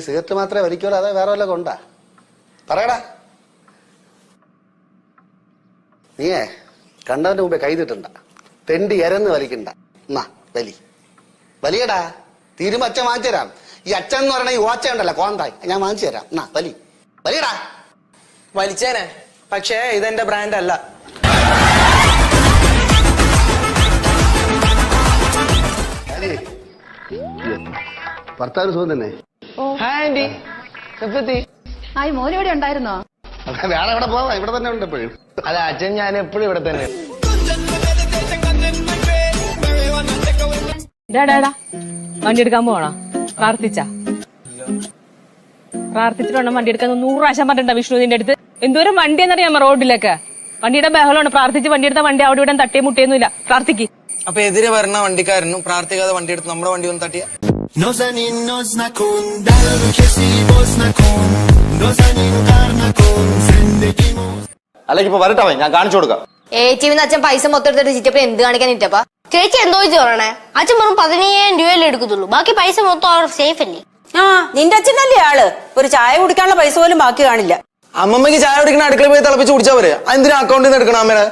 cigarette മാത്രമേ വലിക്കുള്ളൂ അതോ വേറെ വല്ല കൊണ്ടാ പറയടാ നീയേ കണ്ടവന്റെ മുമ്പേ കൈതിട്ടുണ്ട തെണ്ടി എരന്ന് വലിക്കണ്ട എന്നാ വലിയടാ തീരുമ്പോ അച്ഛൻ വാങ്ങിച്ചു തരാം ഈ അച്ഛൻ എന്ന് പറയണ ഈ ഓച്ച ഉണ്ടല്ലോ കോന്തായി ഞാൻ വാങ്ങിച്ചു തരാം എന്നാ വലിയടാ വലിച്ചേനെ പക്ഷേ ഇതെന്റെ ബ്രാൻഡ് അല്ല ഭർത്താവ് സുഖം തന്നെ മോൻ ഇവിടെ ഉണ്ടായിരുന്നോ വേറെ എവിടെ പോവാ ഇവിടെ തന്നെ ഉണ്ട് എപ്പോഴും അല്ല അച്ഛൻ ഞാൻ എപ്പോഴും ഇവിടെ തന്നെ വണ്ടി എടുക്കാൻ പോണോ പ്രാർത്ഥിച്ചിട്ടുണ്ടോ വണ്ടി എടുക്കാൻ 100 പ്രാവശ്യം പറഞ്ഞിട്ടുണ്ടോ വിഷ്ണുവിന്റെ അടുത്ത് എന്തോരം വണ്ടിയെന്നറിയാമോ റോഡിലൊക്കെ വണ്ടിയുടെ ബഹളമാണ് പ്രാർത്ഥിച്ച് വണ്ടി എടുത്ത വണ്ടി അവിടെ ഇവിടെ തട്ടിയ മുട്ടിയൊന്നുമില്ല പ്രാർത്ഥിക്ക് അപ്പൊ എതിരെ വരുന്ന വണ്ടിക്കാരനും പ്രാർത്ഥിക്കാതെ വണ്ടി എടുത്ത് നമ്മുടെ വണ്ടി ഒന്ന് തട്ടിയ അല്ലെങ്കിൽ ഇപ്പൊ വരട്ടെ ഞാൻ കാണിച്ചു കൊടുക്കാം ഏച്ചിന്ന് അച്ഛൻ പൈസ മൊത്തം എടുത്തിട്ട് ചിറ്റപ്പ എന്ത് കാണിക്കാൻ ഇറ്റപ്പാ ചേച്ചി എന്തോ പറയണേ അച്ഛൻ വെറും 15,000 രൂപയല്ലേ എടുക്കത്തുള്ളൂ ബാക്കി പൈസ മൊത്തം അവർ സേഫ് അല്ലേ നിന്റെ അച്ഛനല്ലേ ആള് ഒരു ചായ കുടിക്കാനുള്ള പൈസ പോലും ബാക്കി കാണില്ല അമ്മമ്മക്ക് ചായ കുടിക്കണ അടുക്കള പോയി തിളപ്പിച്ച് കുടിച്ചാ പോരെ എന്തിനാ അക്കൗണ്ടിൽ നിന്ന് എടുക്കണം അമ്മേടെ